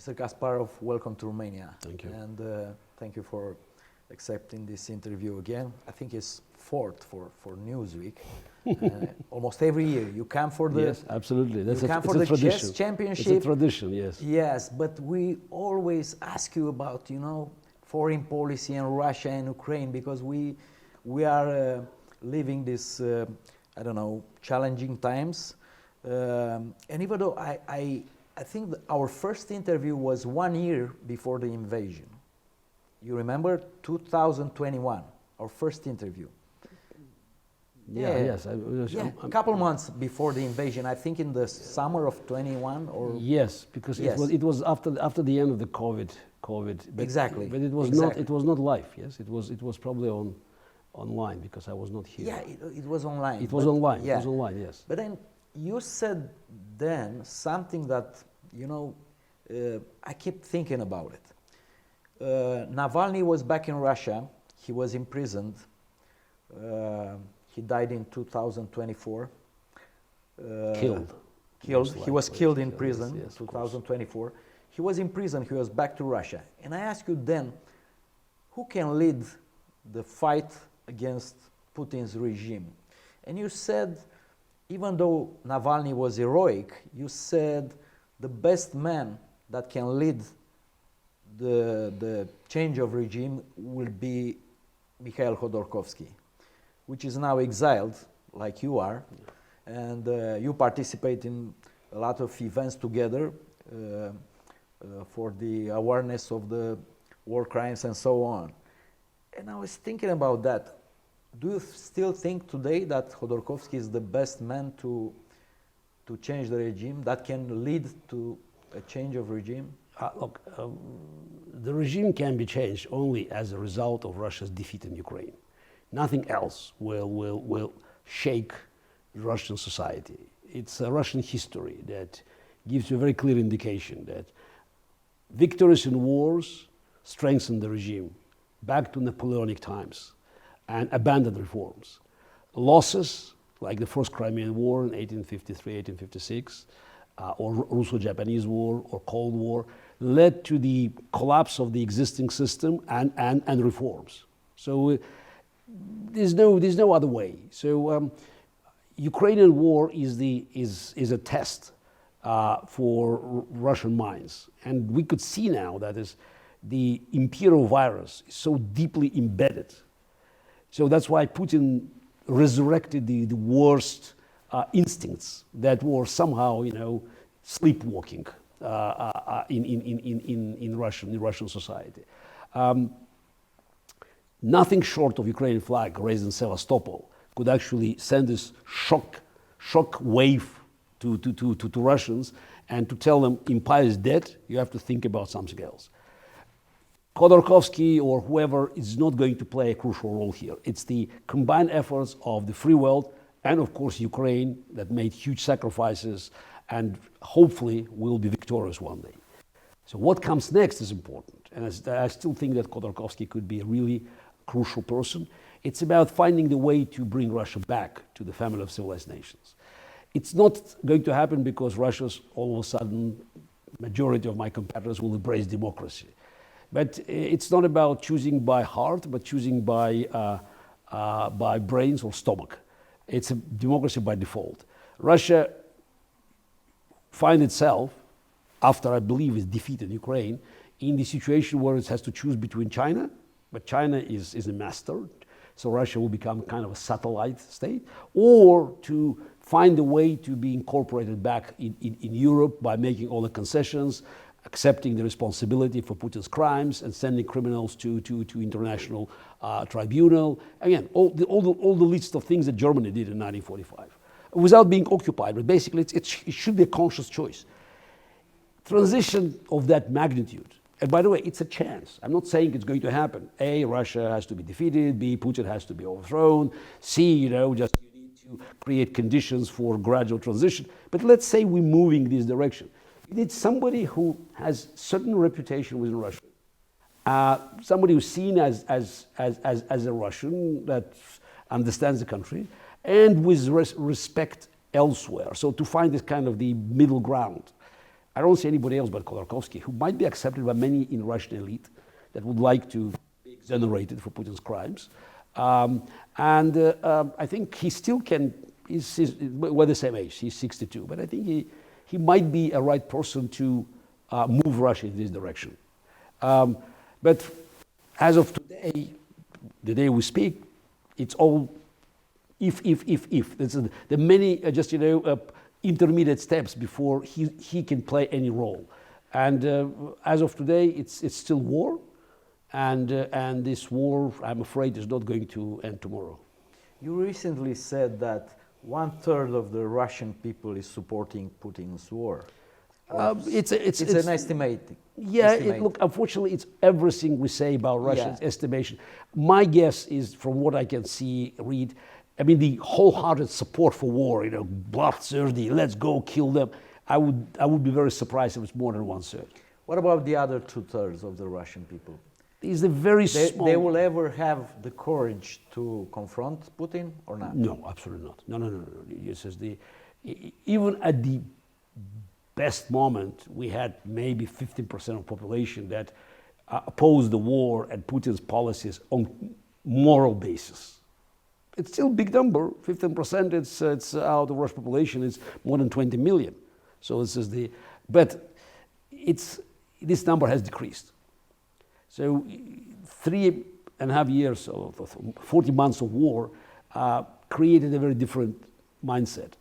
Mr. Kasparov, welcome to Romania. Thank you. And thank you for accepting this interview again. I think it's fourth for Newsweek. Almost every year you come for the yes, absolutely. That's the chess championship. It's a tradition, yes. Yes, but we always ask you about foreign policy and Russia and Ukraine because we are living this I don't know, challenging times. And even though I think that our first interview was 1 year before the invasion. You remember 2021, our first interview. Yes. A couple months before the invasion, I think in the summer of 21 or... Yes, because it was after the end of the COVID. But, exactly. But it was not live, yes? It was probably online because I was not here. Yeah, it was online. It was online, yeah. It was online, yes. But then you said then something that, I keep thinking about it. Navalny was back in Russia. He was imprisoned. He died in 2024. Killed. He was killed in prison in 2024. He was in prison. He was back to Russia. And I asked you then, who can lead the fight against Putin's regime? And you said, even though Navalny was heroic, you said the best man that can lead the change of regime will be Mikhail Khodorkovsky, which is now exiled, like you are, and you participate in a lot of events together for the awareness of the war crimes and so on. And I was thinking about that. Do you still think today that Khodorkovsky is the best man to change the regime, that can lead to a change of regime? Look, the regime can be changed only as a result of Russia's defeat in Ukraine. Nothing else will shake Russian society. It's a Russian history that gives you a very clear indication that victories in wars strengthen the regime back to Napoleonic times and abandon reforms. Losses, like the First Crimean War in 1853, 1856, or Russo-Japanese War or Cold War, led to the collapse of the existing system and reforms. So there's no other way. So Ukrainian war is a test for Russian minds, and we could see now that the imperial virus is so deeply embedded. So that's why Putin resurrected the worst instincts that were somehow, sleepwalking in Russian society. Nothing short of Ukrainian flag raised in Sevastopol could actually send this shock wave to Russians and to tell them empire is dead, you have to think about something else. Khodorkovsky or whoever is not going to play a crucial role here. It's the combined efforts of the free world and of course Ukraine that made huge sacrifices and hopefully will be victorious one day. So what comes next is important, and I still think that Khodorkovsky could be a really crucial person. It's about finding the way to bring Russia back to the family of civilized nations. It's not going to happen because Russia's all of a sudden, majority of my competitors will embrace democracy. But it's not about choosing by heart, but choosing by brains or stomach. It's a democracy by default. Russia finds itself, after I believe its defeat in Ukraine, in the situation where it has to choose between China, but China is a master, so Russia will become kind of a satellite state, or to find a way to be incorporated back in Europe by making all the concessions, accepting the responsibility for Putin's crimes and sending criminals to international tribunal. Again, all the list of things that Germany did in 1945 without being occupied, but basically it should be a conscious choice. Transition of that magnitude, and by the way, it's a chance. I'm not saying it's going to happen. A, Russia has to be defeated. B, Putin has to be overthrown. C, just you need to create conditions for gradual transition. But let's say we're moving this direction. You need somebody who has certain reputation within Russia, somebody who's seen as a Russian that understands the country, and with respect elsewhere. So to find this kind of the middle ground. I don't see anybody else but Khodorkovsky, who might be accepted by many in Russian elite that would like to be exonerated for Putin's crimes. I think he still can, we're the same age, he's 62, but I think he might be a right person to move Russia in this direction. But as of today, the day we speak, it's all if. There's the many intermediate steps before he can play any role. And as of today, it's still war, and this war, I'm afraid, is not going to end tomorrow. You recently said that 1/3 of the Russian people is supporting Putin's war. It's an estimate. Yeah, look, unfortunately, it's everything we say about Russia's estimation. My guess is, from what I can see, read, I mean, the wholehearted support for war, bloodthirsty, let's go kill them. I would be very surprised if it's more than 1/3. What about the other 2/3 of the Russian people? Is a very small. They will ever have the courage to confront Putin or not? No, absolutely not. No. Even at the best moment, we had maybe 15% of population that opposed the war and Putin's policies on moral basis. It's still a big number. 15%. It's out of Russian population. It's more than 20 million. So but this number has decreased. So 3.5 years or 40 months of war created a very different mindset.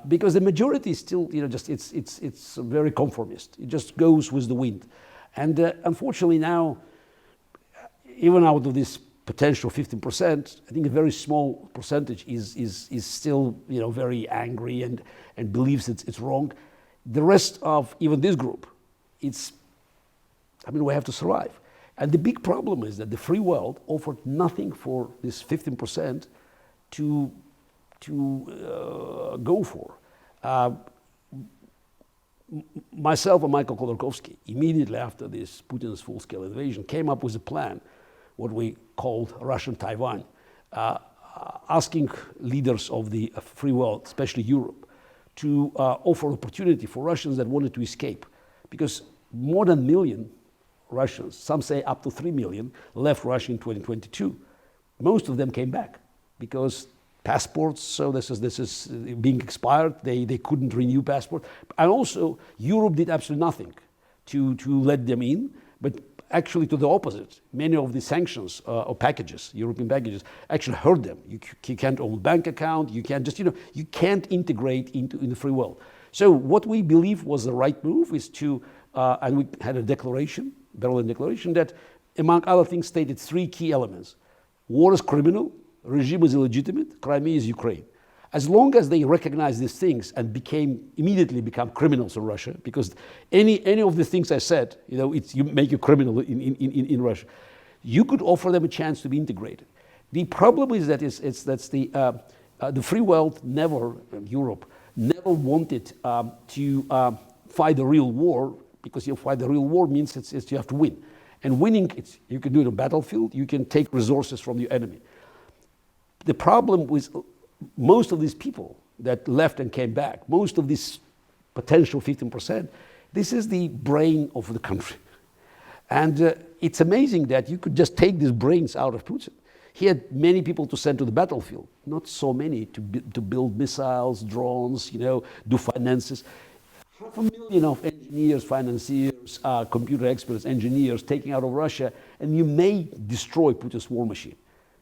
Because the majority is still, it's very conformist. It just goes with the wind. And unfortunately now, even out of this potential 15%, I think a very small percentage is still, very angry and believes it's wrong. The rest of even this group, we have to survive. And the big problem is that the free world offered nothing for this 15% to go for. Myself and Michael Khodorkovsky, immediately after this Putin's full-scale invasion, came up with a plan, what we called Russian Taiwan, asking leaders of the free world, especially Europe, to offer opportunity for Russians that wanted to escape. Because more than 1 million Russians, some say up to 3 million, left Russia in 2022. Most of them came back because passports, so this is being expired, they couldn't renew passport. And also, Europe did absolutely nothing to let them in, but actually to the opposite. Many of the sanctions or packages, European packages, actually hurt them. You can't own a bank account, you can't just, you can't integrate in the free world. So what we believe was the right move is to, and we had a declaration, Berlin Declaration, that among other things stated 3 key elements. War is criminal, regime is illegitimate, Crimea is Ukraine. As long as they recognize these things and immediately become criminals in Russia, because any of the things I said, you make you criminal in Russia, you could offer them a chance to be integrated. The problem is that the free world Europe never wanted to fight a real war, because you fight the real war means you have to win. And winning, you can do it on a battlefield, you can take resources from your enemy. The problem with most of these people that left and came back, most of this potential 15%, this is the brain of the country. And it's amazing that you could just take these brains out of Putin. He had many people to send to the battlefield, not so many to build missiles, drones, do finances. 500,000 of engineers, financiers, computer experts, engineers taken out of Russia, and you may destroy Putin's war machine.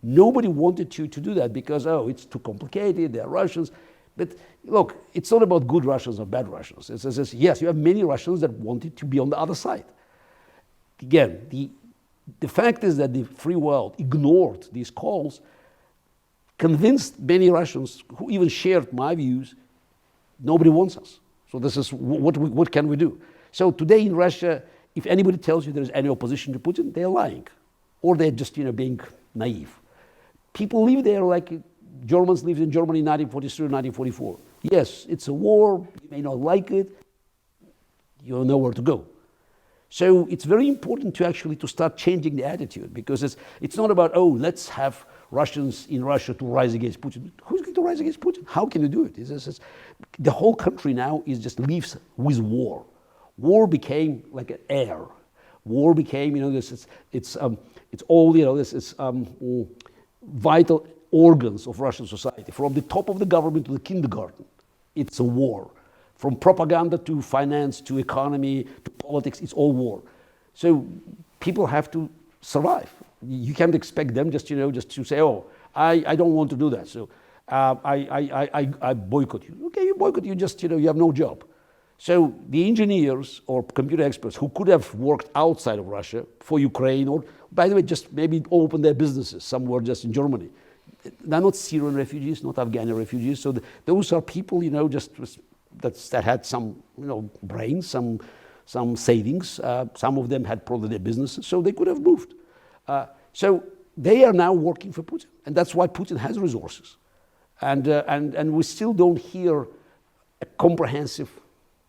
Nobody wanted to do that because, it's too complicated, they're Russians. But look, it's not about good Russians or bad Russians. It's yes, you have many Russians that wanted to be on the other side. Again, the fact is that the free world ignored these calls, convinced many Russians who even shared my views, nobody wants us. So this is what can we do? So today in Russia, if anybody tells you there is any opposition to Putin, they're lying. Or they're just being naive. People live there like Germans lived in Germany in 1943 or 1944. Yes, it's a war, you may not like it, you don't know where to go. So it's very important to start changing the attitude, because it's not about, let's have Russians in Russia to rise against Putin. Who's going to rise against Putin? How can you do it? The whole country now just lives with war. war became like an air. War became, you know, it's all, you know, vital organs of Russian society. From the top of the government to the kindergarten, it's a war. From propaganda to finance to economy to politics, it's all war. So people have to survive. You can't expect them just, you know, just to say, oh, I don't want to do that, so I boycott you. Okay, you boycott, you just, you know, you have no job. So the engineers or computer experts who could have worked outside of Russia for Ukraine, or by the way, just maybe open their businesses somewhere just in Germany. They're not Syrian refugees, not Afghani refugees. So those are people, you know, just that had some, you know, brains, some savings. Some of them had probably their businesses, so they could have moved. So they are now working for Putin, and that's why Putin has resources. And we still don't hear a comprehensive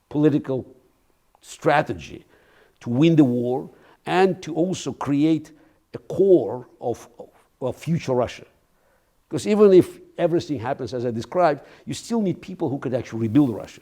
political strategy to win the war and to also create a core of future Russia. Because even if everything happens as I described, you still need people who could actually rebuild Russia.